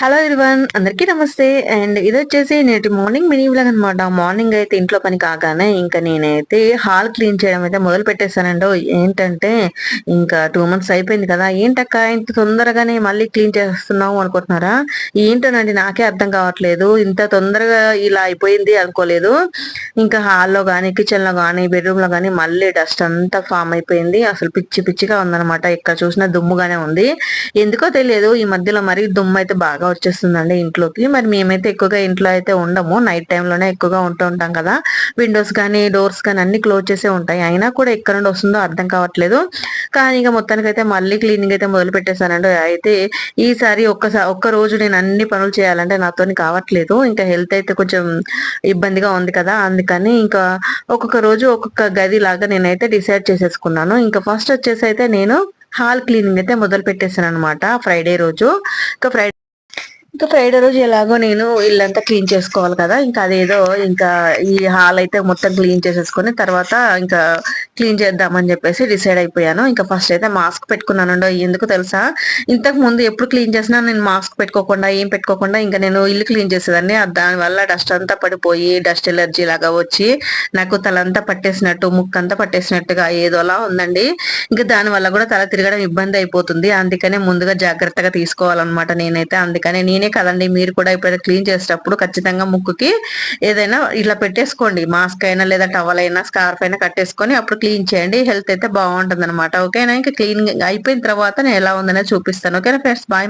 Hello everyone, అందరికీ నమస్తే. And ఇదొచ్చేసి నేటి మార్నింగ్ మినీ వ్లాగ్ అనమాట. మార్నింగ్ అయితే ఇంట్లో పని కాగానే ఇంకా నేనైతే హాల్ క్లీన్ చేయడం అయితే మొదలు పెట్టేశానండి. ఏంటంటే ఇంకా 2 months అయిపోయింది కదా, ఏంటక్క ఇంత తొందరగానే మళ్ళీ క్లీన్ చేస్తున్నావు అనుకుంటున్నారా? ఏంటోనండి, నాకే అర్థం కావట్లేదు. ఇంత తొందరగా ఇలా అయిపోయింది అనుకోలేదు. ఇంకా హాల్లో గానీ, కిచెన్ లో గానీ, బెడ్రూమ్ లో గానీ మళ్ళీ డస్ట్ అంతా ఫామ్ అయిపోయింది. అసలు పిచ్చి పిచ్చిగా ఉందన్నమాట. ఎక్కడ చూసినా దుమ్ముగానే ఉంది. ఎందుకో తెలియదు, ఈ మధ్యలో మరి దుమ్ము అయితే బాగా వచ్చేస్తుందండి ఇంట్లోకి. మరి మేమైతే ఎక్కువగా ఇంట్లో అయితే ఉండము, నైట్ టైం లోనే ఎక్కువగా ఉంటూ ఉంటాం కదా. విండోస్ కానీ డోర్స్ కానీ అన్ని క్లోజ్ చేసే ఉంటాయి, అయినా కూడా ఎక్కడ నుండి వస్తుందో అర్థం కావట్లేదు. కానీ ఇక మొత్తానికి అయితే మళ్ళీ క్లీనింగ్ అయితే మొదలు పెట్టేశానండి. అయితే ఈసారి ఒక్క రోజు నేను అన్ని పనులు చేయాలంటే నాతోని కావట్లేదు. ఇంకా హెల్త్ అయితే కొంచెం ఇబ్బందిగా ఉంది కదా, అందుకని ఇంకా ఒక్కొక్క రోజు ఒక్కొక్క గది లాగా నేనైతే డిసైడ్ చేసేసుకున్నాను. ఇంకా ఫస్ట్ వచ్చేసి అయితే నేను హాల్ క్లీనింగ్ అయితే మొదలు పెట్టేశాను అనమాట ఫ్రైడే రోజు. ఇంకా ఫ్రైడే రోజు ఎలాగో నేను ఇల్లంతా క్లీన్ చేసుకోవాలి కదా, ఇంకా అదేదో ఇంకా ఈ హాల్ అయితే మొత్తం క్లీన్ చేసేసుకొని తర్వాత ఇంకా క్లీన్ చేద్దామని చెప్పేసి డిసైడ్ అయిపోయాను. ఇంకా ఫస్ట్ అయితే మాస్క్ పెట్టుకున్నాను. ఎందుకు తెలుసా, ఇంతకు ముందు ఎప్పుడు క్లీన్ చేసినా నేను మాస్క్ పెట్టుకోకుండా ఏం పెట్టుకోకుండా ఇంకా నేను ఇల్లు క్లీన్ చేసేదాన్ని. దాని వల్ల డస్ట్ అంతా పడిపోయి డస్ట్ ఎలర్జీ లాగా వచ్చి నాకు తలంతా పట్టేసినట్టు, ముక్కంతా పట్టేసినట్టుగా ఏదోలా ఉందండి. ఇంకా దాని వల్ల కూడా తల తిరగడం ఇబ్బంది అయిపోతుంది. అందుకనే ముందుగా జాగ్రత్తగా తీసుకోవాలన్నమాట నేనైతే. అందుకనే నేనే కదండి, మీరు కూడా ఎప్పుడైనా క్లీన్ చేసేటప్పుడు ఖచ్చితంగా ముక్కుకి ఏదైనా ఇలా పెట్టేసుకోండి, మాస్క్ అయినా లేదా టవల్ అయినా స్కార్ఫ్ అయినా కట్టేసుకొని అప్పుడు క్లీన్ చేయండి. హెల్త్ అయితే బాగుంటుంది అనమాట. ఓకేనా? ఇంకా క్లీన్ అయిపోయిన తర్వాత నేను ఎలా ఉందనే చూపిస్తాను. ఓకేనా ఫ్రెండ్స్, బాయ్.